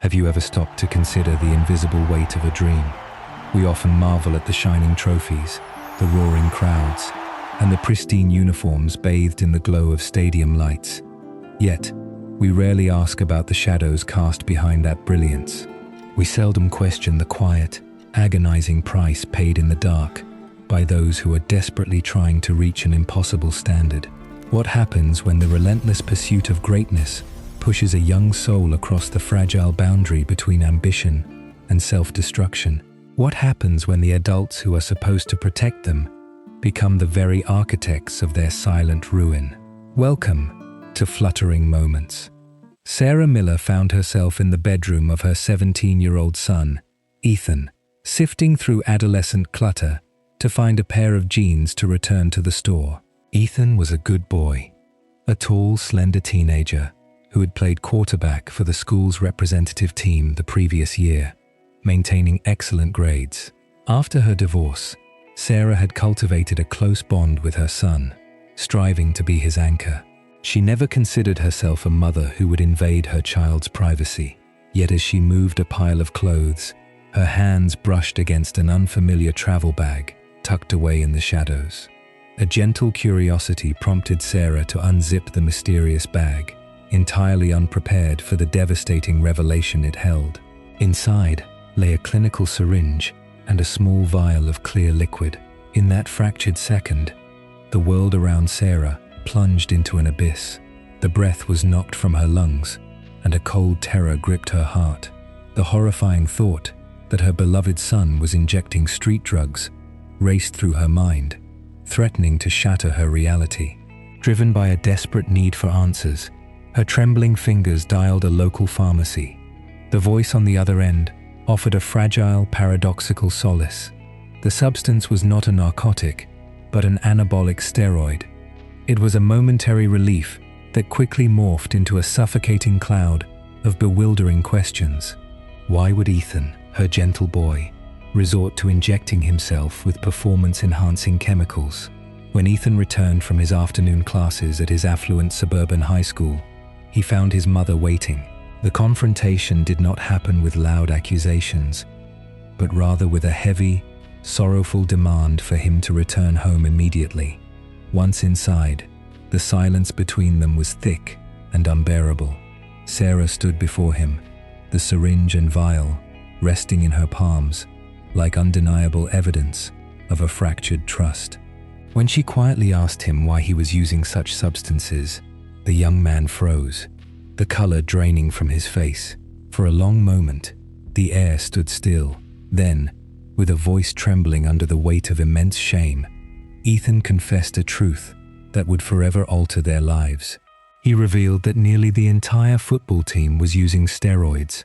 Have you ever stopped to consider the invisible weight of a dream? We often marvel at the shining trophies, the roaring crowds, and the pristine uniforms bathed in the glow of stadium lights. Yet, we rarely ask about the shadows cast behind that brilliance. We seldom question the quiet, agonizing price paid in the dark by those who are desperately trying to reach an impossible standard. What happens when the relentless pursuit of greatness pushes a young soul across the fragile boundary between ambition and self-destruction? What happens when the adults who are supposed to protect them become the very architects of their silent ruin? Welcome to Fluttering Moments. Sarah Miller found herself in the bedroom of her 17-year-old son, Ethan, sifting through adolescent clutter to find a pair of jeans to return to the store. Ethan was a good boy, a tall, slender teenager who had played quarterback for the school's representative team the previous year, maintaining excellent grades. After her divorce, Sarah had cultivated a close bond with her son, striving to be his anchor. She never considered herself a mother who would invade her child's privacy. Yet as she moved a pile of clothes, her hands brushed against an unfamiliar travel bag tucked away in the shadows. A gentle curiosity prompted Sarah to unzip the mysterious bag, entirely unprepared for the devastating revelation it held. Inside lay a clinical syringe and a small vial of clear liquid. In that fractured second, the world around Sarah plunged into an abyss. The breath was knocked from her lungs, and a cold terror gripped her heart. The horrifying thought that her beloved son was injecting street drugs raced through her mind, threatening to shatter her reality. Driven by a desperate need for answers, her trembling fingers dialed a local pharmacy. The voice on the other end offered a fragile, paradoxical solace. The substance was not a narcotic, but an anabolic steroid. It was a momentary relief that quickly morphed into a suffocating cloud of bewildering questions. Why would Ethan, her gentle boy, resort to injecting himself with performance-enhancing chemicals? When Ethan returned from his afternoon classes at his affluent suburban high school, he found his mother waiting. The confrontation did not happen with loud accusations, but rather with a heavy, sorrowful demand for him to return home immediately. Once inside, the silence between them was thick and unbearable. Sarah stood before him, the syringe and vial resting in her palms, like undeniable evidence of a fractured trust. When she quietly asked him why he was using such substances, the young man froze, the color draining from his face. For a long moment, the air stood still. Then, with a voice trembling under the weight of immense shame, Ethan confessed a truth that would forever alter their lives. He revealed that nearly the entire football team was using steroids.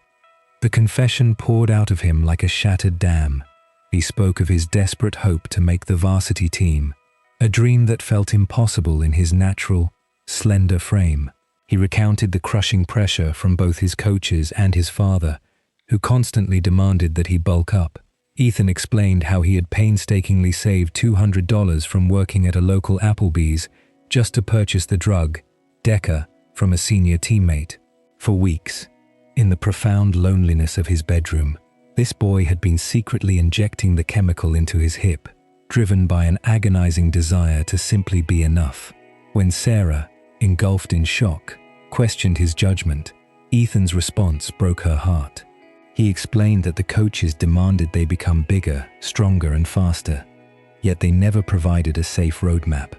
The confession poured out of him like a shattered dam. He spoke of his desperate hope to make the varsity team, a dream that felt impossible in his natural, slender frame. He recounted the crushing pressure from both his coaches and his father, who constantly demanded that he bulk up. Ethan explained how he had painstakingly saved $200 from working at a local Applebee's just to purchase the drug, Deca, from a senior teammate. For weeks, in the profound loneliness of his bedroom, this boy had been secretly injecting the chemical into his hip, driven by an agonizing desire to simply be enough. When Sarah, engulfed in shock, questioned his judgment, Ethan's response broke her heart. He explained that the coaches demanded they become bigger, stronger, and faster, yet they never provided a safe roadmap.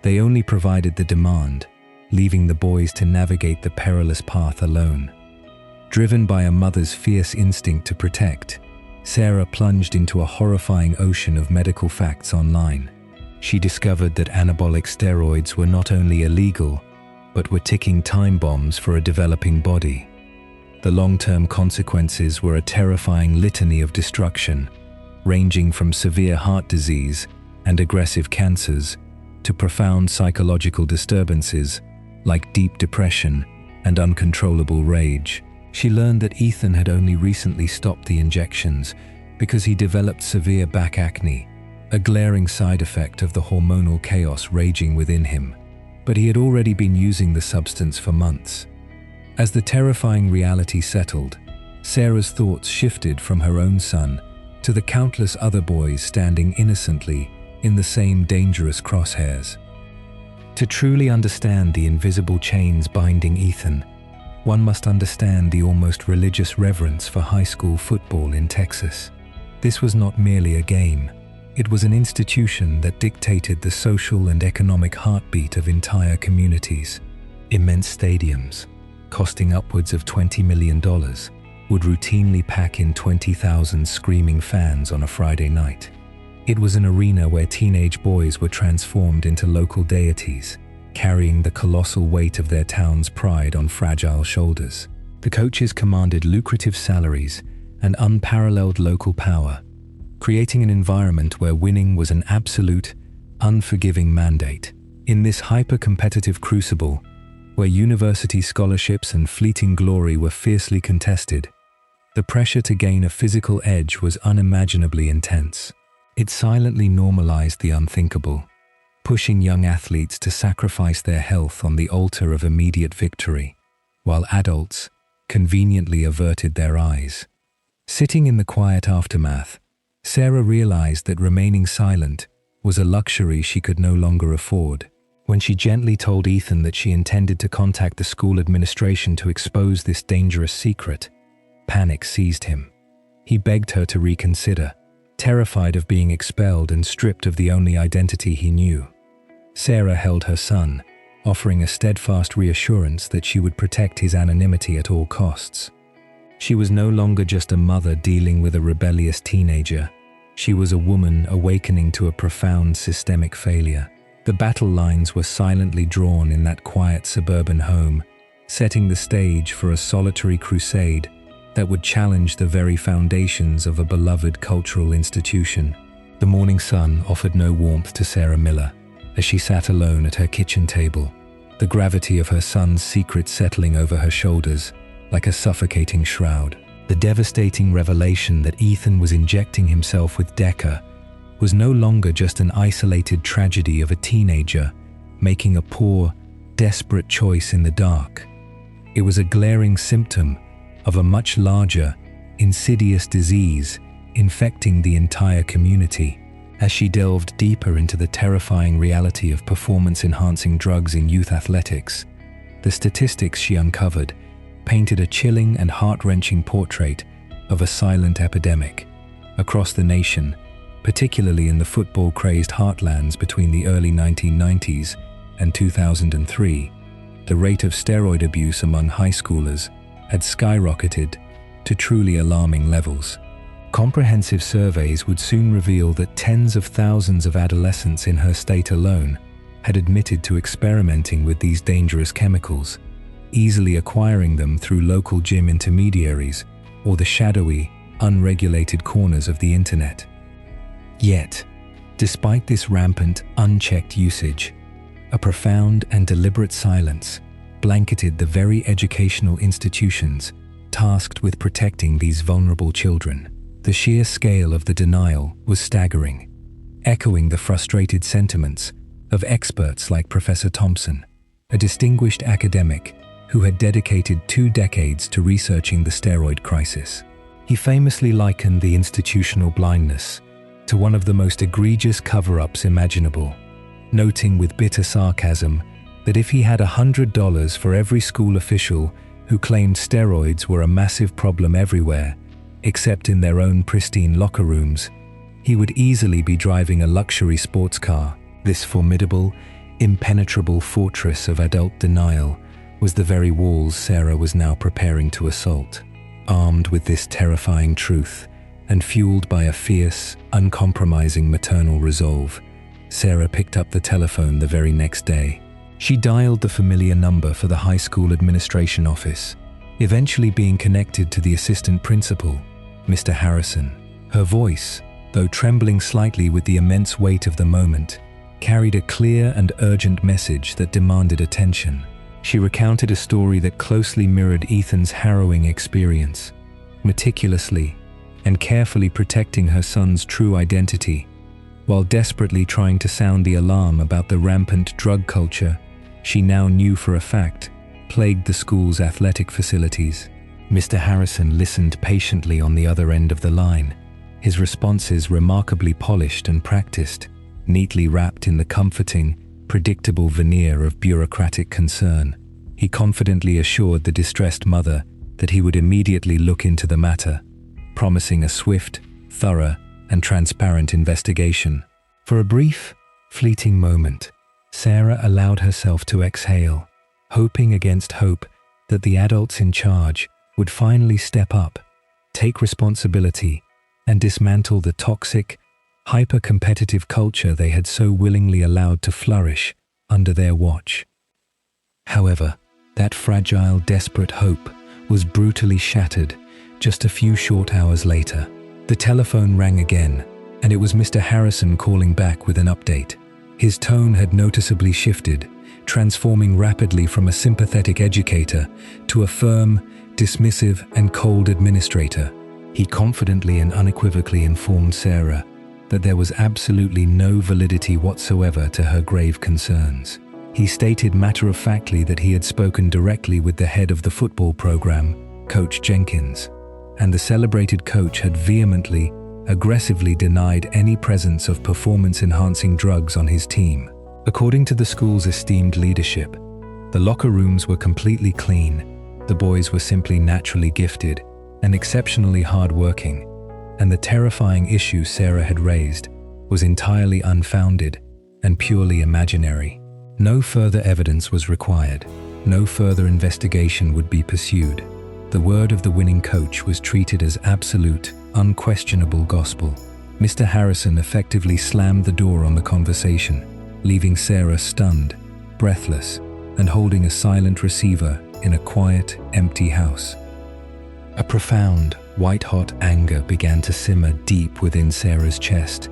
They only provided the demand, leaving the boys to navigate the perilous path alone. Driven by a mother's fierce instinct to protect, Sarah plunged into a horrifying ocean of medical facts online. She discovered that anabolic steroids were not only illegal, but were ticking time bombs for a developing body. The long-term consequences were a terrifying litany of destruction, ranging from severe heart disease and aggressive cancers to profound psychological disturbances like deep depression and uncontrollable rage. She learned that Ethan had only recently stopped the injections because he developed severe back acne, a glaring side effect of the hormonal chaos raging within him. But he had already been using the substance for months. As the terrifying reality settled, Sarah's thoughts shifted from her own son to the countless other boys standing innocently in the same dangerous crosshairs. To truly understand the invisible chains binding Ethan, one must understand the almost religious reverence for high school football in Texas. This was not merely a game. It was an institution that dictated the social and economic heartbeat of entire communities. Immense stadiums, costing upwards of $20 million, would routinely pack in 20,000 screaming fans on a Friday night. It was an arena where teenage boys were transformed into local deities, carrying the colossal weight of their town's pride on fragile shoulders. The coaches commanded lucrative salaries and unparalleled local power, creating an environment where winning was an absolute, unforgiving mandate. In this hyper-competitive crucible, where university scholarships and fleeting glory were fiercely contested, the pressure to gain a physical edge was unimaginably intense. It silently normalized the unthinkable, pushing young athletes to sacrifice their health on the altar of immediate victory, while adults conveniently averted their eyes. Sitting in the quiet aftermath, Sarah realized that remaining silent was a luxury she could no longer afford. When she gently told Ethan that she intended to contact the school administration to expose this dangerous secret, panic seized him. He begged her to reconsider, terrified of being expelled and stripped of the only identity he knew. Sarah held her son, offering a steadfast reassurance that she would protect his anonymity at all costs. She was no longer just a mother dealing with a rebellious teenager. She was a woman awakening to a profound systemic failure. The battle lines were silently drawn in that quiet suburban home, setting the stage for a solitary crusade that would challenge the very foundations of a beloved cultural institution. The morning sun offered no warmth to Sarah Miller as she sat alone at her kitchen table, the gravity of her son's secret settling over her shoulders like a suffocating shroud. The devastating revelation that Ethan was injecting himself with Decker was no longer just an isolated tragedy of a teenager making a poor, desperate choice in the dark. It was a glaring symptom of a much larger, insidious disease infecting the entire community. As she delved deeper into the terrifying reality of performance-enhancing drugs in youth athletics, the statistics she uncovered painted a chilling and heart-wrenching portrait of a silent epidemic. Across the nation, particularly in the football-crazed heartlands between the early 1990s and 2003, the rate of steroid abuse among high schoolers had skyrocketed to truly alarming levels. Comprehensive surveys would soon reveal that tens of thousands of adolescents in her state alone had admitted to experimenting with these dangerous chemicals, easily acquiring them through local gym intermediaries or the shadowy, unregulated corners of the internet. Yet, despite this rampant, unchecked usage, a profound and deliberate silence blanketed the very educational institutions tasked with protecting these vulnerable children. The sheer scale of the denial was staggering, echoing the frustrated sentiments of experts like Professor Thompson, a distinguished academic who had dedicated 2 decades to researching the steroid crisis. He famously likened the institutional blindness to one of the most egregious cover-ups imaginable, noting with bitter sarcasm that if he had $100 for every school official who claimed steroids were a massive problem everywhere, except in their own pristine locker rooms, he would easily be driving a luxury sports car. This formidable, impenetrable fortress of adult denial was the very walls Sarah was now preparing to assault. Armed with this terrifying truth, and fueled by a fierce, uncompromising maternal resolve, Sarah picked up the telephone the very next day. She dialed the familiar number for the high school administration office, eventually being connected to the assistant principal, Mr. Harrison. Her voice, though trembling slightly with the immense weight of the moment, carried a clear and urgent message that demanded attention. She recounted a story that closely mirrored Ethan's harrowing experience, meticulously and carefully protecting her son's true identity, while desperately trying to sound the alarm about the rampant drug culture she now knew for a fact plagued the school's athletic facilities. Mr. Harrison listened patiently on the other end of the line, his responses remarkably polished and practiced, neatly wrapped in the comforting, predictable veneer of bureaucratic concern. He confidently assured the distressed mother that he would immediately look into the matter, promising a swift, thorough, and transparent investigation. For a brief, fleeting moment, Sarah allowed herself to exhale, hoping against hope that the adults in charge would finally step up, take responsibility, and dismantle the toxic, hyper-competitive culture they had so willingly allowed to flourish under their watch. However, that fragile, desperate hope was brutally shattered just a few short hours later. The telephone rang again, and it was Mr. Harrison calling back with an update. His tone had noticeably shifted, transforming rapidly from a sympathetic educator to a firm, dismissive, and cold administrator. He confidently and unequivocally informed Sarah that there was absolutely no validity whatsoever to her grave concerns. He stated matter-of-factly that he had spoken directly with the head of the football program, Coach Jenkins, and the celebrated coach had vehemently, aggressively denied any presence of performance-enhancing drugs on his team. According to the school's esteemed leadership, the locker rooms were completely clean, the boys were simply naturally gifted and exceptionally hard-working, and the terrifying issue Sarah had raised was entirely unfounded and purely imaginary. No further evidence was required. No further investigation would be pursued. The word of the winning coach was treated as absolute, unquestionable gospel. Mr. Harrison effectively slammed the door on the conversation, leaving Sarah stunned, breathless, and holding a silent receiver in a quiet, empty house. A profound, white-hot anger began to simmer deep within Sarah's chest,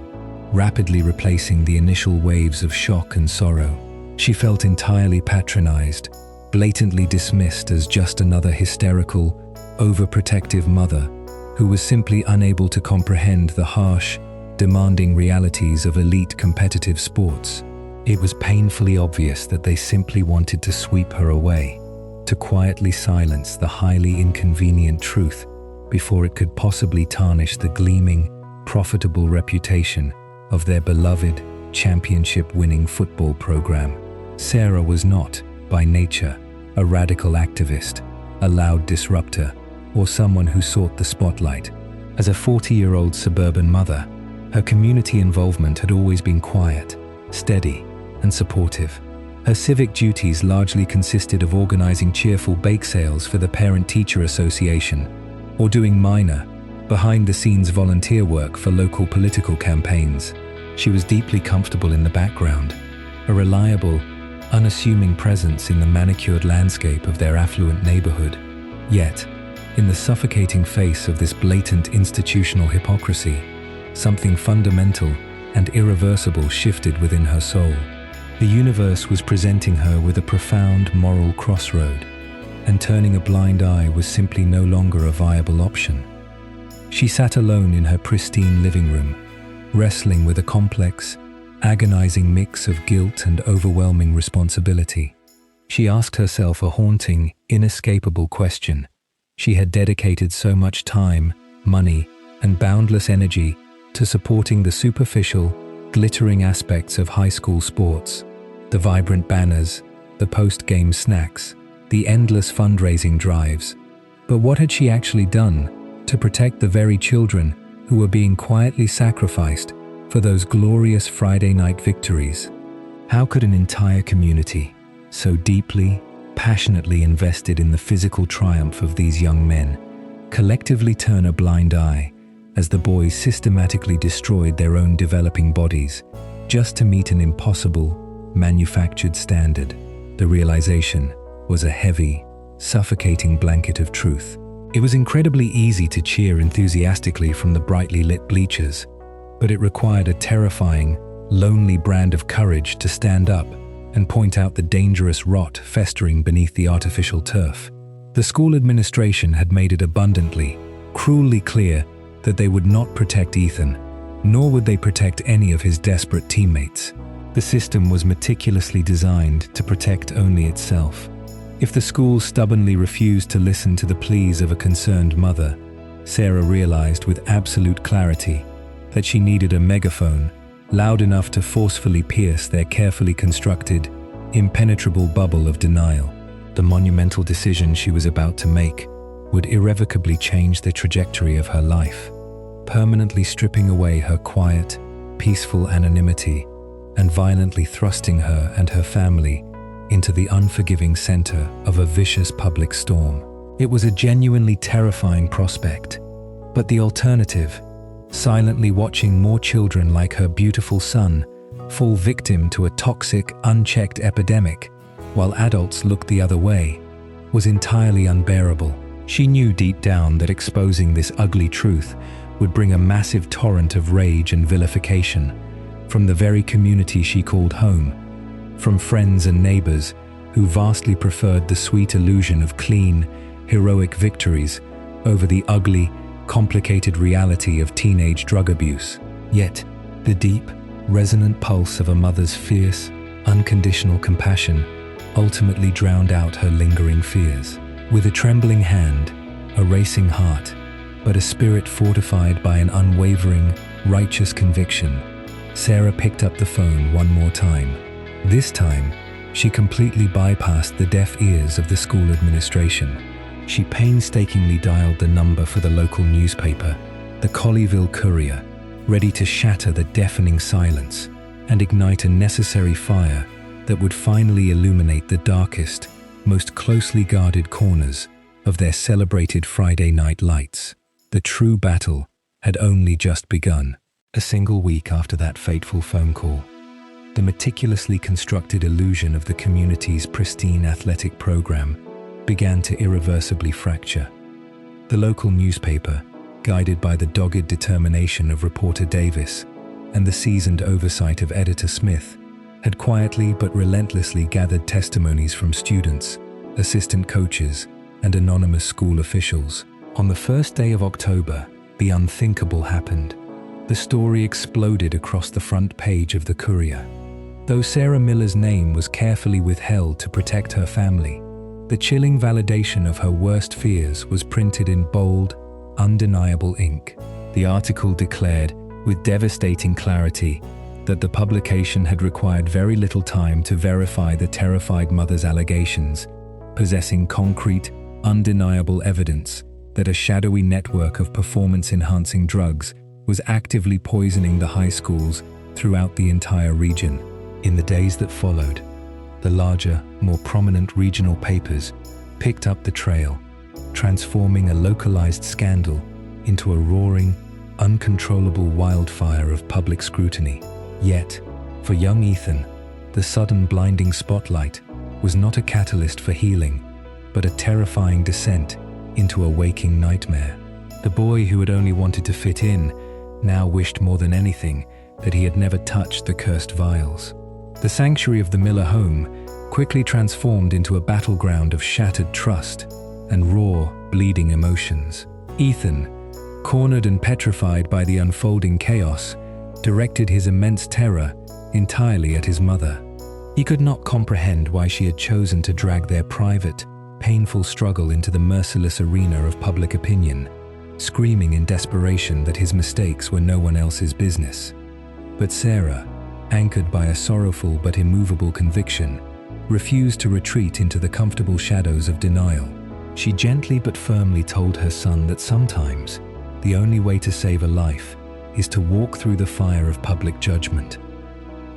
rapidly replacing the initial waves of shock and sorrow. She felt entirely patronized, blatantly dismissed as just another hysterical, overprotective mother who was simply unable to comprehend the harsh, demanding realities of elite competitive sports. It was painfully obvious that they simply wanted to sweep her away, to quietly silence the highly inconvenient truth before it could possibly tarnish the gleaming, profitable reputation of their beloved, championship-winning football program. Sarah was not, by nature, a radical activist, a loud disruptor, or someone who sought the spotlight. As a 40-year-old suburban mother, her community involvement had always been quiet, steady, and supportive. Her civic duties largely consisted of organizing cheerful bake sales for the Parent-Teacher Association, or doing minor, behind-the-scenes volunteer work for local political campaigns. She was deeply comfortable in the background, a reliable, unassuming presence in the manicured landscape of their affluent neighborhood. Yet, in the suffocating face of this blatant institutional hypocrisy, something fundamental and irreversible shifted within her soul. The universe was presenting her with a profound moral crossroad, and turning a blind eye was simply no longer a viable option. She sat alone in her pristine living room, wrestling with a complex, agonizing mix of guilt and overwhelming responsibility. She asked herself a haunting, inescapable question. She had dedicated so much time, money, and boundless energy to supporting the superficial, glittering aspects of high school sports, the vibrant banners, the post-game snacks, the endless fundraising drives. But what had she actually done to protect the very children who were being quietly sacrificed for those glorious Friday night victories? How could an entire community, so deeply, passionately invested in the physical triumph of these young men, collectively turn a blind eye as the boys systematically destroyed their own developing bodies just to meet an impossible, manufactured standard? The realization was a heavy, suffocating blanket of truth. It was incredibly easy to cheer enthusiastically from the brightly lit bleachers, but it required a terrifying, lonely brand of courage to stand up and point out the dangerous rot festering beneath the artificial turf. The school administration had made it abundantly, cruelly clear that they would not protect Ethan, nor would they protect any of his desperate teammates. The system was meticulously designed to protect only itself. If the school stubbornly refused to listen to the pleas of a concerned mother, Sarah realized with absolute clarity that she needed a megaphone loud enough to forcefully pierce their carefully constructed, impenetrable bubble of denial. The monumental decision she was about to make would irrevocably change the trajectory of her life, permanently stripping away her quiet, peaceful anonymity and violently thrusting her and her family into the unforgiving center of a vicious public storm. It was a genuinely terrifying prospect, but the alternative, silently watching more children like her beautiful son fall victim to a toxic, unchecked epidemic, while adults looked the other way, was entirely unbearable. She knew deep down that exposing this ugly truth would bring a massive torrent of rage and vilification from the very community she called home, from friends and neighbors who vastly preferred the sweet illusion of clean, heroic victories over the ugly, complicated reality of teenage drug abuse. Yet, the deep, resonant pulse of a mother's fierce, unconditional compassion ultimately drowned out her lingering fears. With a trembling hand, a racing heart, but a spirit fortified by an unwavering, righteous conviction, Sarah picked up the phone one more time. This time, she completely bypassed the deaf ears of the school administration. She painstakingly dialed the number for the local newspaper, the Colleyville Courier, ready to shatter the deafening silence and ignite a necessary fire that would finally illuminate the darkest, most closely guarded corners of their celebrated Friday night lights. The true battle had only just begun. A single week after that fateful phone call, the meticulously constructed illusion of the community's pristine athletic program began to irreversibly fracture. The local newspaper, guided by the dogged determination of reporter Davis and the seasoned oversight of editor Smith, had quietly but relentlessly gathered testimonies from students, assistant coaches, and anonymous school officials. On the first day of October, the unthinkable happened. The story exploded across the front page of the Courier. Though Sarah Miller's name was carefully withheld to protect her family, the chilling validation of her worst fears was printed in bold, undeniable ink. The article declared, with devastating clarity, that the publication had required very little time to verify the terrified mother's allegations, possessing concrete, undeniable evidence that a shadowy network of performance-enhancing drugs was actively poisoning the high schools throughout the entire region. In the days that followed, the larger, more prominent regional papers picked up the trail, transforming a localized scandal into a roaring, uncontrollable wildfire of public scrutiny. Yet, for young Ethan, the sudden blinding spotlight was not a catalyst for healing, but a terrifying descent into a waking nightmare. The boy who had only wanted to fit in now wished more than anything that he had never touched the cursed vials. The sanctuary of the Miller home quickly transformed into a battleground of shattered trust and raw, bleeding emotions. Ethan, cornered and petrified by the unfolding chaos, directed his immense terror entirely at his mother. He could not comprehend why she had chosen to drag their private, painful struggle into the merciless arena of public opinion, screaming in desperation that his mistakes were no one else's business. But Sarah, anchored by a sorrowful but immovable conviction, refused to retreat into the comfortable shadows of denial. She gently but firmly told her son that sometimes the only way to save a life is to walk through the fire of public judgment.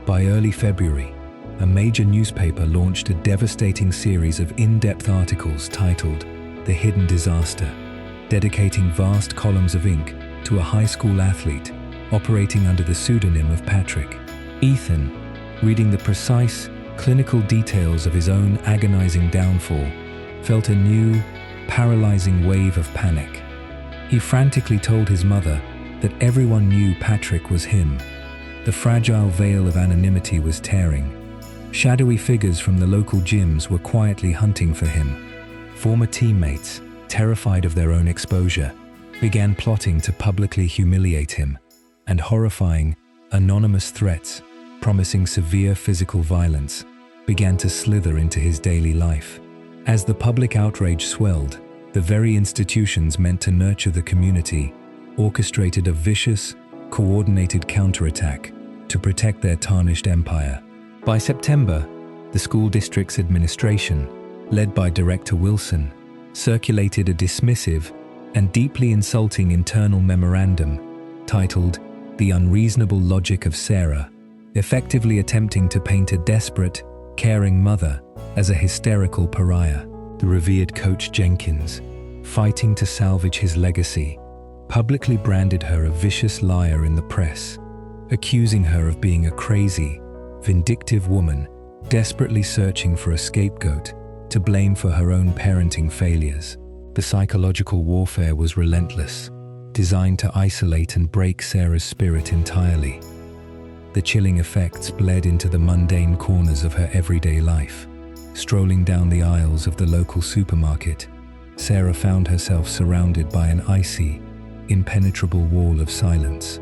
By early February, a major newspaper launched a devastating series of in-depth articles titled The Hidden Disaster, dedicating vast columns of ink to a high school athlete operating under the pseudonym of Patrick. Ethan, reading the precise, clinical details of his own agonizing downfall, felt a new, paralyzing wave of panic. He frantically told his mother that everyone knew Patrick was him. The fragile veil of anonymity was tearing. Shadowy figures from the local gyms were quietly hunting for him. Former teammates, terrified of their own exposure, began plotting to publicly humiliate him, and horrifying, anonymous threats, promising severe physical violence, began to slither into his daily life. As the public outrage swelled, the very institutions meant to nurture the community orchestrated a vicious, coordinated counterattack to protect their tarnished empire. By September, the school district's administration, led by Director Wilson, circulated a dismissive and deeply insulting internal memorandum titled "The Unreasonable Logic of Sarah," effectively attempting to paint a desperate, caring mother as a hysterical pariah. The revered Coach Jenkins, fighting to salvage his legacy, publicly branded her a vicious liar in the press, accusing her of being a crazy, vindictive woman desperately searching for a scapegoat to blame for her own parenting failures. The psychological warfare was relentless, designed to isolate and break Sarah's spirit entirely. The chilling effects bled into the mundane corners of her everyday life. Strolling down the aisles of the local supermarket, Sarah found herself surrounded by an icy, impenetrable wall of silence.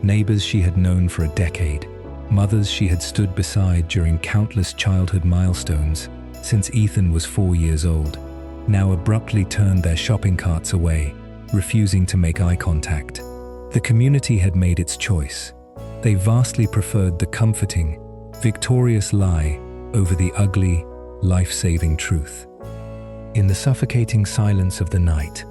Neighbors she had known for a decade, mothers she had stood beside during countless childhood milestones since Ethan was 4 years old, now abruptly turned their shopping carts away, refusing to make eye contact. The community had made its choice. They vastly preferred the comforting, victorious lie over the ugly, life-saving truth. In the suffocating silence of the night,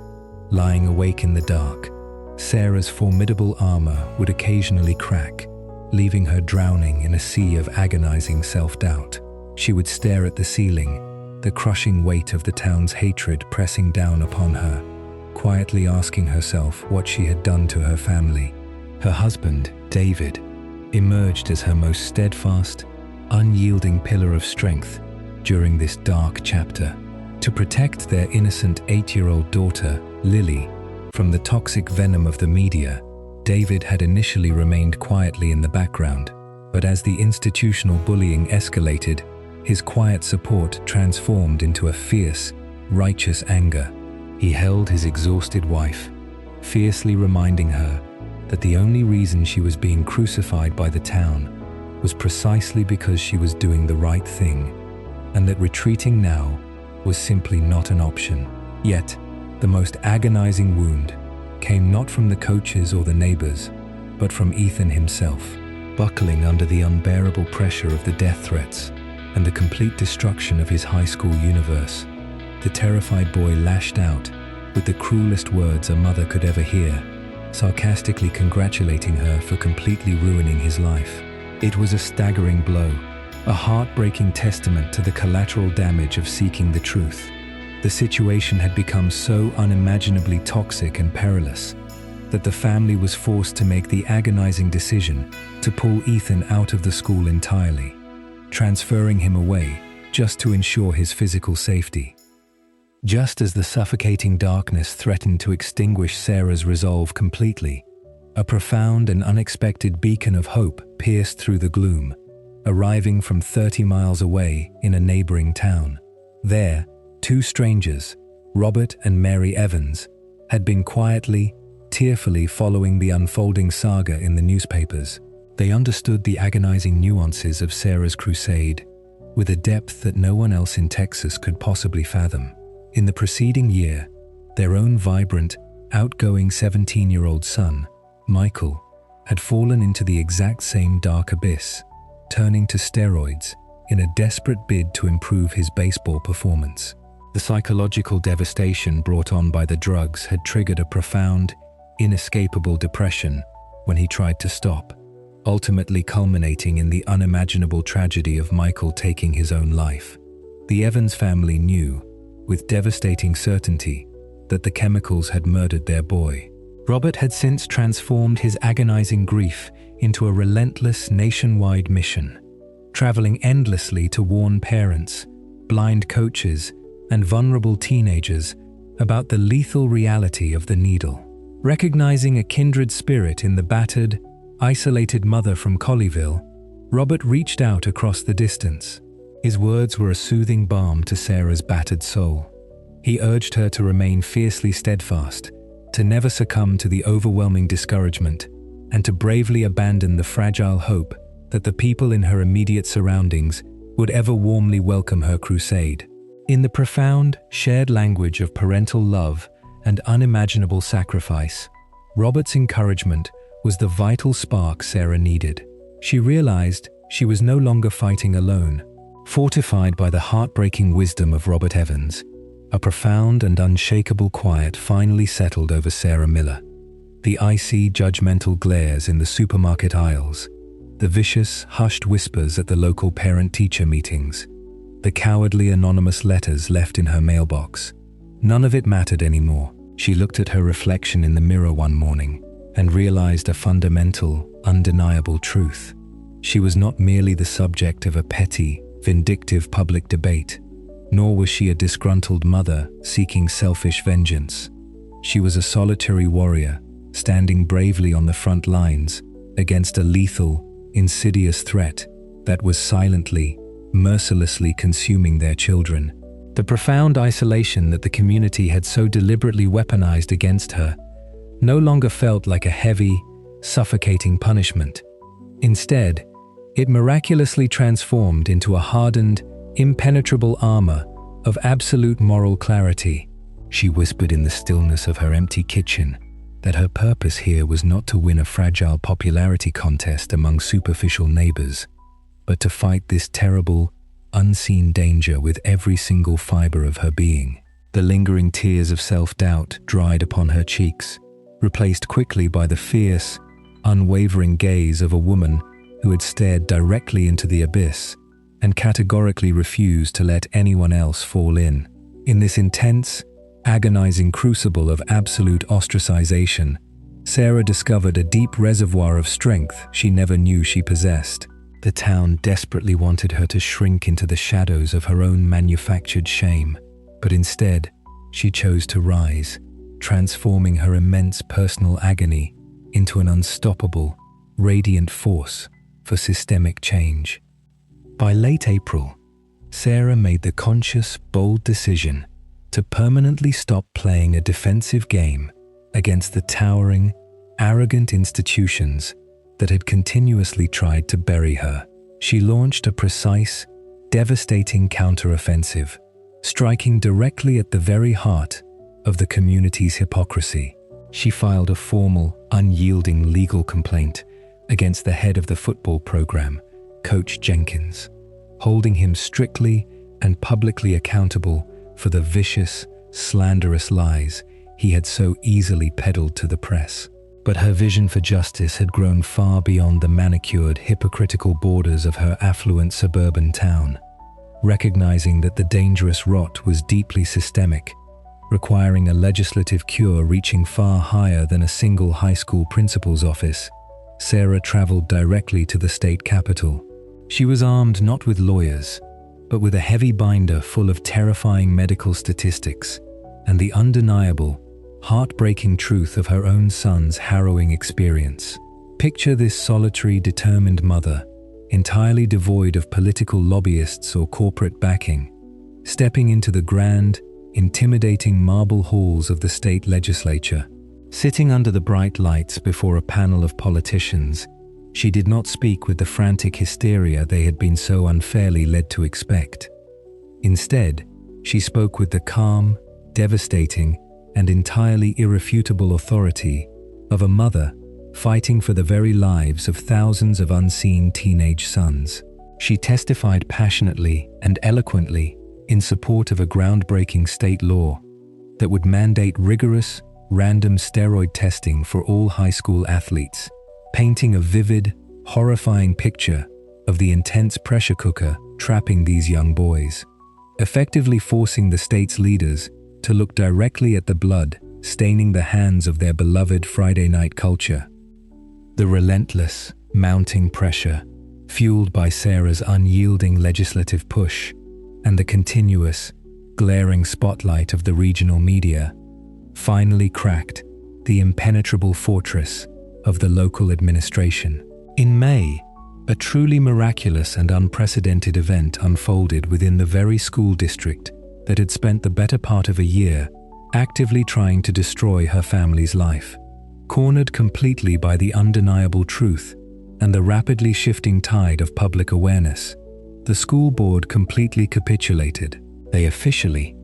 lying awake in the dark, Sarah's formidable armor would occasionally crack, leaving her drowning in a sea of agonizing self-doubt. She would stare at the ceiling, the crushing weight of the town's hatred pressing down upon her, quietly asking herself what she had done to her family. Her husband, David, emerged as her most steadfast, unyielding pillar of strength during this dark chapter. To protect their innocent 8-year-old daughter, Lily, from the toxic venom of the media, David had initially remained quietly in the background, but as the institutional bullying escalated, his quiet support transformed into a fierce, righteous anger. He held his exhausted wife, fiercely reminding her that the only reason she was being crucified by the town was precisely because she was doing the right thing, and that retreating now was simply not an option. Yet, the most agonizing wound came not from the coaches or the neighbors, but from Ethan himself. Buckling under the unbearable pressure of the death threats and the complete destruction of his high school universe, the terrified boy lashed out with the cruelest words a mother could ever hear, sarcastically congratulating her for completely ruining his life. It was a staggering blow, a heartbreaking testament to the collateral damage of seeking the truth. The situation had become so unimaginably toxic and perilous that the family was forced to make the agonizing decision to pull Ethan out of the school entirely, transferring him away just to ensure his physical safety. Just as the suffocating darkness threatened to extinguish Sarah's resolve completely, a profound and unexpected beacon of hope pierced through the gloom, arriving from 30 miles away in a neighboring town. There, two strangers, Robert and Mary Evans, had been quietly, tearfully following the unfolding saga in the newspapers. They understood the agonizing nuances of Sarah's crusade with a depth that no one else in Texas could possibly fathom. In the preceding year, their own vibrant, outgoing 17-year-old son, Michael, had fallen into the exact same dark abyss, turning to steroids in a desperate bid to improve his baseball performance. The psychological devastation brought on by the drugs had triggered a profound, inescapable depression when he tried to stop, ultimately culminating in the unimaginable tragedy of Michael taking his own life. The Evans family knew, with devastating certainty, that the chemicals had murdered their boy. Robert had since transformed his agonizing grief into a relentless nationwide mission, traveling endlessly to warn parents, blind coaches, and vulnerable teenagers about the lethal reality of the needle. Recognizing a kindred spirit in the battered, isolated mother from Colleyville, Robert reached out across the distance. His words were a soothing balm to Sarah's battered soul. He urged her to remain fiercely steadfast, to never succumb to the overwhelming discouragement, and to bravely abandon the fragile hope that the people in her immediate surroundings would ever warmly welcome her crusade. In the profound, shared language of parental love and unimaginable sacrifice, Robert's encouragement was the vital spark Sarah needed. She realized she was no longer fighting alone. Fortified by the heartbreaking wisdom of Robert Evans, a profound and unshakable quiet finally settled over Sarah Miller. The icy, judgmental glares in the supermarket aisles, the vicious, hushed whispers at the local parent-teacher meetings, the cowardly anonymous letters left in her mailbox. None of it mattered anymore. She looked at her reflection in the mirror one morning and realized a fundamental, undeniable truth. She was not merely the subject of a petty, vindictive public debate, nor was she a disgruntled mother seeking selfish vengeance. She was a solitary warrior, standing bravely on the front lines against a lethal, insidious threat that was silently, mercilessly consuming their children. The profound isolation that the community had so deliberately weaponized against her no longer felt like a heavy, suffocating punishment. Instead, it miraculously transformed into a hardened, impenetrable armor of absolute moral clarity. She whispered in the stillness of her empty kitchen that her purpose here was not to win a fragile popularity contest among superficial neighbors, but to fight this terrible, unseen danger with every single fiber of her being. The lingering tears of self-doubt dried upon her cheeks, replaced quickly by the fierce, unwavering gaze of a woman who had stared directly into the abyss and categorically refused to let anyone else fall in. In this intense, agonizing crucible of absolute ostracization, Sarah discovered a deep reservoir of strength she never knew she possessed. The town desperately wanted her to shrink into the shadows of her own manufactured shame, but instead, she chose to rise, transforming her immense personal agony into an unstoppable, radiant force for systemic change. By late April, Sarah made the conscious, bold decision to permanently stop playing a defensive game against the towering, arrogant institutions that had continuously tried to bury her. She launched a precise, devastating counteroffensive, striking directly at the very heart of the community's hypocrisy. She filed a formal, unyielding legal complaint against the head of the football program, Coach Jenkins, holding him strictly and publicly accountable for the vicious, slanderous lies he had so easily peddled to the press. But her vision for justice had grown far beyond the manicured, hypocritical borders of her affluent suburban town. Recognizing that the dangerous rot was deeply systemic, requiring a legislative cure reaching far higher than a single high school principal's office, Sarah traveled directly to the state capitol. She was armed not with lawyers, but with a heavy binder full of terrifying medical statistics and the undeniable, heartbreaking truth of her own son's harrowing experience. Picture this solitary, determined mother, entirely devoid of political lobbyists or corporate backing, stepping into the grand, intimidating marble halls of the state legislature. Sitting under the bright lights before a panel of politicians, she did not speak with the frantic hysteria they had been so unfairly led to expect. Instead, she spoke with the calm, devastating, and entirely irrefutable authority of a mother fighting for the very lives of thousands of unseen teenage sons. She testified passionately and eloquently in support of a groundbreaking state law that would mandate rigorous, random steroid testing for all high school athletes, painting a vivid, horrifying picture of the intense pressure cooker trapping these young boys, effectively forcing the state's leaders to look directly at the blood staining the hands of their beloved Friday night culture. The relentless, mounting pressure, fueled by Sarah's unyielding legislative push and the continuous, glaring spotlight of the regional media, finally cracked the impenetrable fortress of the local administration. In May, a truly miraculous and unprecedented event unfolded within the very school district that had spent the better part of a year actively trying to destroy her family's life. Cornered completely by the undeniable truth and the rapidly shifting tide of public awareness, the school board completely capitulated. They officially,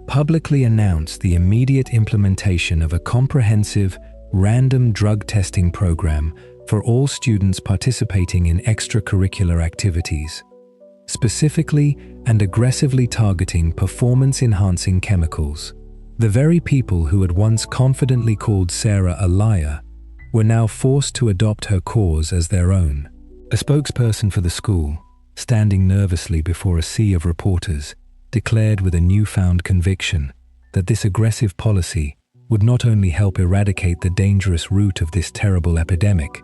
publicly announced the immediate implementation of a comprehensive, random drug testing program for all students participating in extracurricular activities, specifically and aggressively targeting performance-enhancing chemicals. The very people who had once confidently called Sarah a liar were now forced to adopt her cause as their own. A spokesperson for the school, standing nervously before a sea of reporters, declared with a newfound conviction that this aggressive policy would not only help eradicate the dangerous root of this terrible epidemic,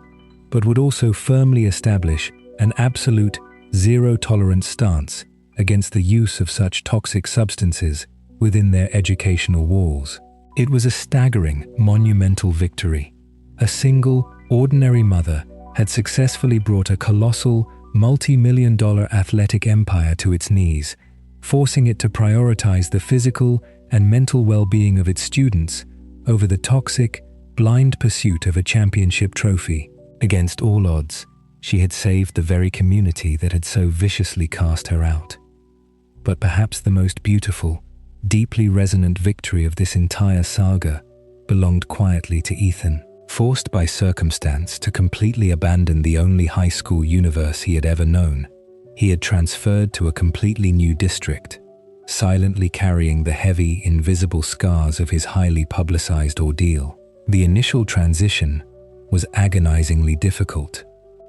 but would also firmly establish an absolute zero-tolerance stance against the use of such toxic substances within their educational walls. It was a staggering, monumental victory. A single, ordinary mother had successfully brought a colossal, multi-million-dollar athletic empire to its knees, forcing it to prioritize the physical and mental well-being of its students over the toxic, blind pursuit of a championship trophy. Against all odds, she had saved the very community that had so viciously cast her out. But perhaps the most beautiful, deeply resonant victory of this entire saga belonged quietly to Ethan. Forced by circumstance to completely abandon the only high school universe he had ever known, he had transferred to a completely new district, silently carrying the heavy, invisible scars of his highly publicized ordeal. The initial transition was agonizingly difficult.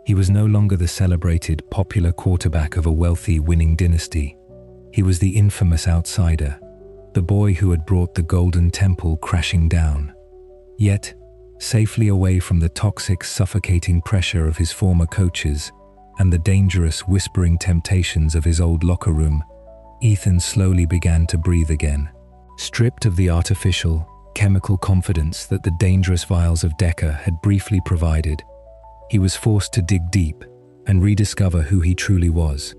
He was no longer the celebrated, popular quarterback of a wealthy, winning dynasty. He was the infamous outsider, the boy who had brought the Golden Temple crashing down. Yet, safely away from the toxic, suffocating pressure of his former coaches and the dangerous, whispering temptations of his old locker room, Ethan slowly began to breathe again. Stripped of the artificial, chemical confidence that the dangerous vials of Decker had briefly provided, he was forced to dig deep and rediscover who he truly was,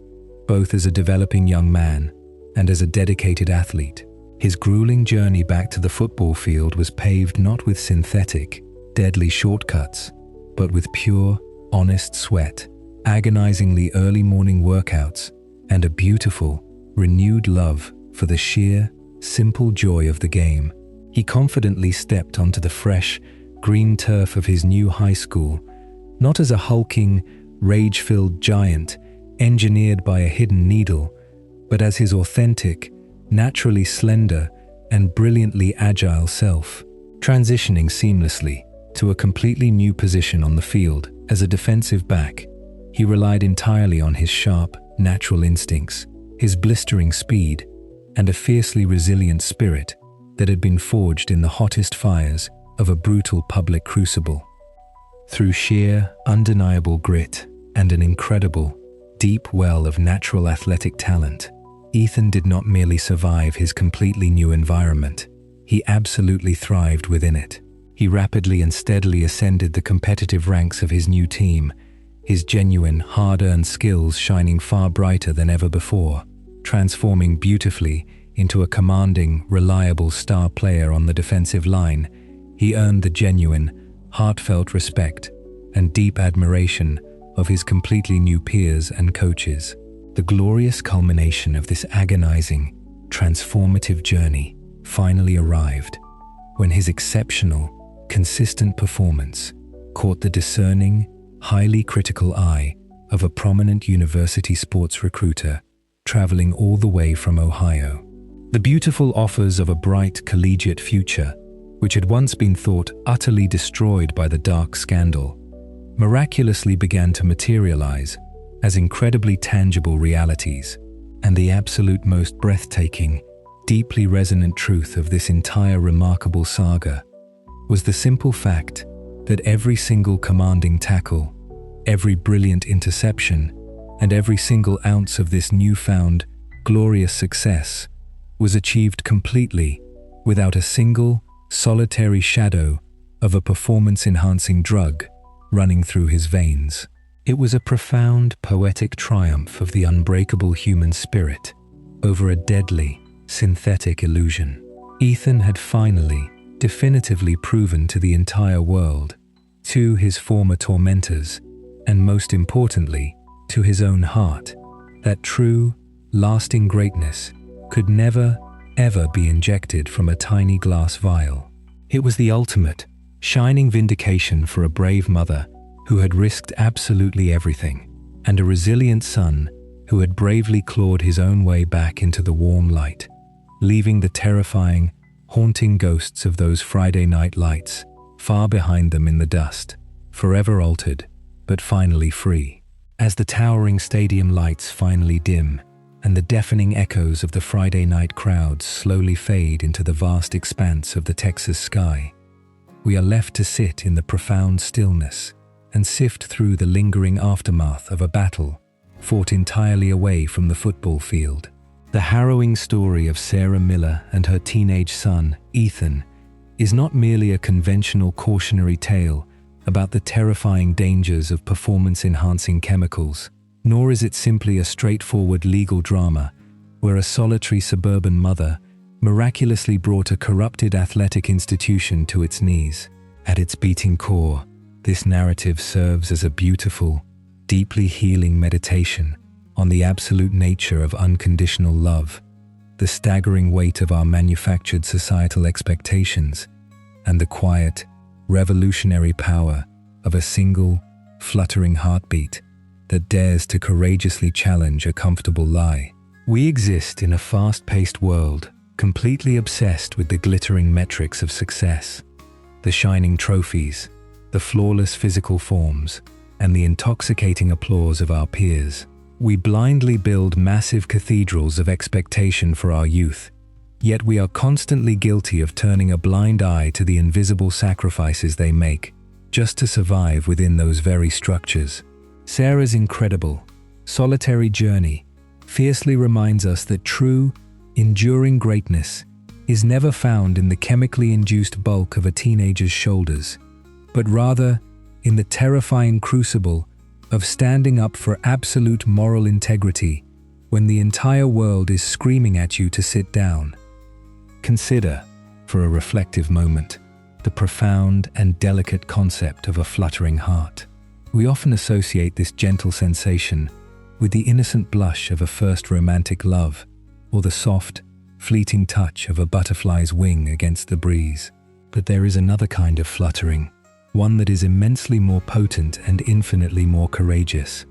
both as a developing young man and as a dedicated athlete. His grueling journey back to the football field was paved not with synthetic, deadly shortcuts, but with pure, honest sweat, agonizingly early morning workouts, and a beautiful, renewed love for the sheer, simple joy of the game. He confidently stepped onto the fresh, green turf of his new high school, not as a hulking, rage-filled giant engineered by a hidden needle, but as his authentic, naturally slender, and brilliantly agile self, transitioning seamlessly to a completely new position on the field. As a defensive back, he relied entirely on his sharp, natural instincts, his blistering speed, and a fiercely resilient spirit that had been forged in the hottest fires of a brutal public crucible. Through sheer, undeniable grit and an incredible, deep well of natural athletic talent, Ethan did not merely survive his completely new environment, he absolutely thrived within it. He rapidly and steadily ascended the competitive ranks of his new team, his genuine, hard-earned skills shining far brighter than ever before, transforming beautifully into a commanding, reliable star player on the defensive line. He earned the genuine, heartfelt respect and deep admiration of his completely new peers and coaches. The glorious culmination of this agonizing, transformative journey finally arrived when his exceptional, consistent performance caught the discerning, highly critical eye of a prominent university sports recruiter traveling all the way from Ohio. The beautiful offers of a bright collegiate future, which had once been thought utterly destroyed by the dark scandal, miraculously began to materialize as incredibly tangible realities. And the absolute most breathtaking, deeply resonant truth of this entire remarkable saga was the simple fact that every single commanding tackle, every brilliant interception, and every single ounce of this newfound, glorious success was achieved completely without a single, solitary shadow of a performance-enhancing drug running through his veins. It was a profound, poetic triumph of the unbreakable human spirit over a deadly, synthetic illusion. Ethan had finally, definitively proven to the entire world, to his former tormentors, and most importantly, to his own heart, that true, lasting greatness could never, ever be injected from a tiny glass vial. It was the ultimate, shining vindication for a brave mother who had risked absolutely everything, and a resilient son who had bravely clawed his own way back into the warm light, leaving the terrifying, haunting ghosts of those Friday night lights far behind them in the dust, forever altered, but finally free. As the towering stadium lights finally dim, and the deafening echoes of the Friday night crowds slowly fade into the vast expanse of the Texas sky, we are left to sit in the profound stillness and sift through the lingering aftermath of a battle fought entirely away from the football field. The harrowing story of Sarah Miller and her teenage son, Ethan, is not merely a conventional cautionary tale about the terrifying dangers of performance-enhancing chemicals, nor is it simply a straightforward legal drama where a solitary suburban mother miraculously brought a corrupted athletic institution to its knees. At its beating core, this narrative serves as a beautiful, deeply healing meditation on the absolute nature of unconditional love, the staggering weight of our manufactured societal expectations, and the quiet, revolutionary power of a single, fluttering heartbeat that dares to courageously challenge a comfortable lie. We exist in a fast-paced world, completely obsessed with the glittering metrics of success, the shining trophies, the flawless physical forms, and the intoxicating applause of our peers. We blindly build massive cathedrals of expectation for our youth, yet we are constantly guilty of turning a blind eye to the invisible sacrifices they make just to survive within those very structures. Sarah's incredible, solitary journey fiercely reminds us that true, enduring greatness is never found in the chemically induced bulk of a teenager's shoulders, but rather in the terrifying crucible of standing up for absolute moral integrity when the entire world is screaming at you to sit down. Consider, for a reflective moment, the profound and delicate concept of a fluttering heart. We often associate this gentle sensation with the innocent blush of a first romantic love, or the soft, fleeting touch of a butterfly's wing against the breeze. But there is another kind of fluttering, one that is immensely more potent and infinitely more courageous.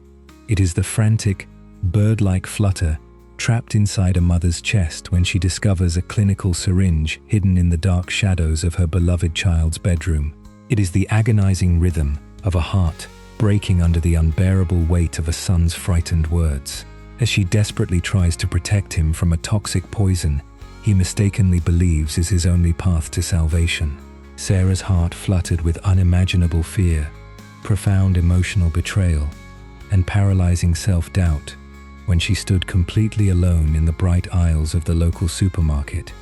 It is the frantic, bird-like flutter trapped inside a mother's chest when she discovers a clinical syringe hidden in the dark shadows of her beloved child's bedroom. It is the agonizing rhythm of a heart breaking under the unbearable weight of a son's frightened words. As she desperately tries to protect him from a toxic poison he mistakenly believes is his only path to salvation. Sarah's heart fluttered with unimaginable fear, profound emotional betrayal, and paralyzing self-doubt when she stood completely alone in the bright aisles of the local supermarket,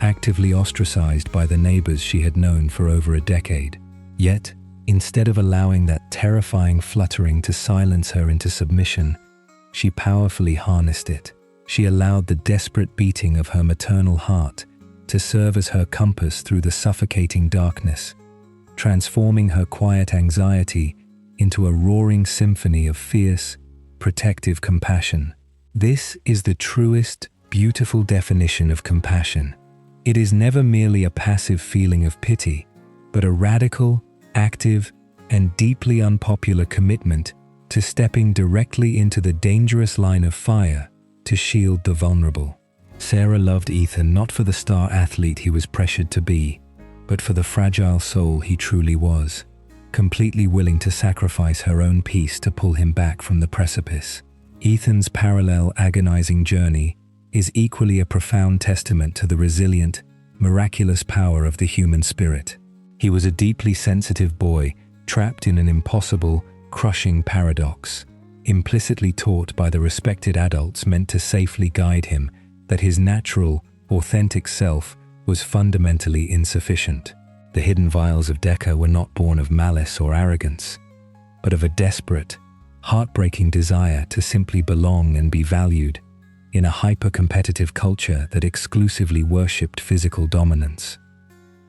actively ostracized by the neighbors she had known for over a decade. Yet, instead of allowing that terrifying fluttering to silence her into submission, she powerfully harnessed it. She allowed the desperate beating of her maternal heart to serve as her compass through the suffocating darkness, transforming her quiet anxiety into a roaring symphony of fierce, protective compassion. This is the truest, beautiful definition of compassion. It is never merely a passive feeling of pity, but a radical, active, and deeply unpopular commitment to stepping directly into the dangerous line of fire to shield the vulnerable. Sarah loved Ethan not for the star athlete he was pressured to be, but for the fragile soul he truly was, completely willing to sacrifice her own peace to pull him back from the precipice. Ethan's parallel, agonizing journey is equally a profound testament to the resilient, miraculous power of the human spirit. He was a deeply sensitive boy, trapped in an impossible, crushing paradox, implicitly taught by the respected adults meant to safely guide him that his natural, authentic self was fundamentally insufficient. The hidden vials of Deca were not born of malice or arrogance, but of a desperate, heartbreaking desire to simply belong and be valued in a hyper-competitive culture that exclusively worshipped physical dominance.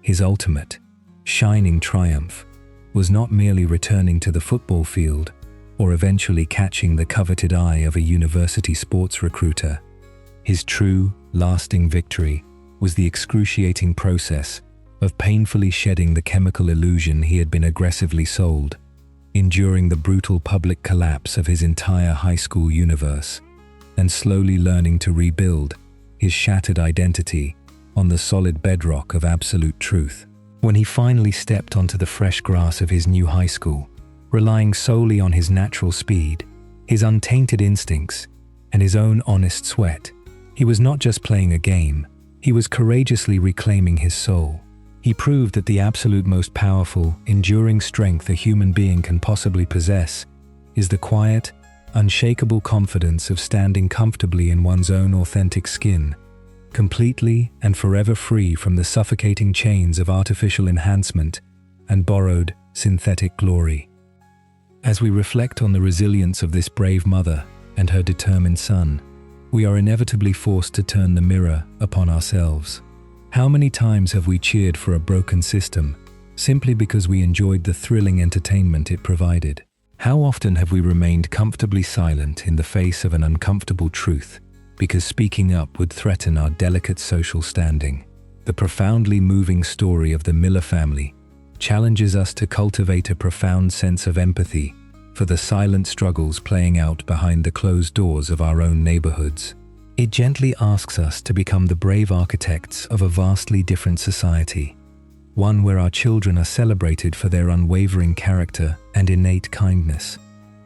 His ultimate, shining triumph was not merely returning to the football field or eventually catching the coveted eye of a university sports recruiter. His true, lasting victory was the excruciating process of painfully shedding the chemical illusion he had been aggressively sold, enduring the brutal public collapse of his entire high school universe, and slowly learning to rebuild his shattered identity on the solid bedrock of absolute truth. When he finally stepped onto the fresh grass of his new high school, relying solely on his natural speed, his untainted instincts, and his own honest sweat, he was not just playing a game, he was courageously reclaiming his soul. He proved that the absolute most powerful, enduring strength a human being can possibly possess is the quiet, unshakable confidence of standing comfortably in one's own authentic skin, completely and forever free from the suffocating chains of artificial enhancement and borrowed synthetic glory. As we reflect on the resilience of this brave mother and her determined son, we are inevitably forced to turn the mirror upon ourselves. How many times have we cheered for a broken system simply because we enjoyed the thrilling entertainment it provided? How often have we remained comfortably silent in the face of an uncomfortable truth because speaking up would threaten our delicate social standing? The profoundly moving story of the Miller family challenges us to cultivate a profound sense of empathy for the silent struggles playing out behind the closed doors of our own neighborhoods. It gently asks us to become the brave architects of a vastly different society, one where our children are celebrated for their unwavering character and innate kindness,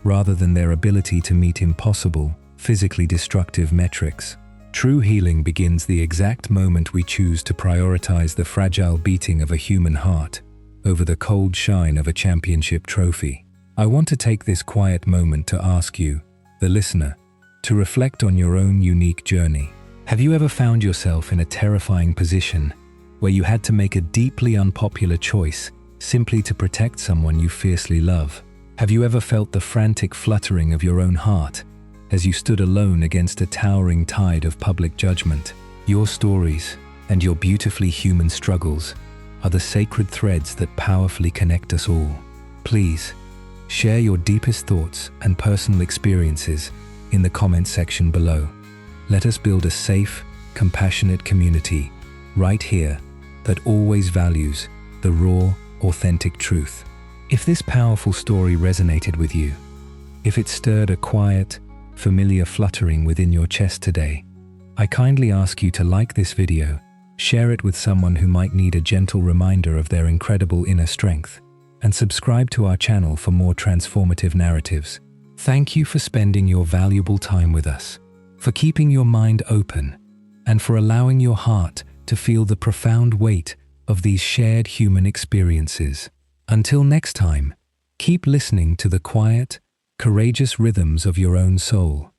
rather than their ability to meet impossible, physically destructive metrics. True healing begins the exact moment we choose to prioritize the fragile beating of a human heart over the cold shine of a championship trophy. I want to take this quiet moment to ask you, the listener, to reflect on your own unique journey. Have you ever found yourself in a terrifying position where you had to make a deeply unpopular choice simply to protect someone you fiercely love? Have you ever felt the frantic fluttering of your own heart as you stood alone against a towering tide of public judgment? Your stories and your beautifully human struggles are the sacred threads that powerfully connect us all. Please, share your deepest thoughts and personal experiences in the comment section below. Let us build a safe, compassionate community right here that always values the raw, authentic truth. If this powerful story resonated with you, if it stirred a quiet, familiar fluttering within your chest today, I kindly ask you to like this video, share it with someone who might need a gentle reminder of their incredible inner strength, and subscribe to our channel for more transformative narratives. Thank you for spending your valuable time with us, for keeping your mind open, and for allowing your heart to feel the profound weight of these shared human experiences. Until next time, keep listening to the quiet, courageous rhythms of your own soul.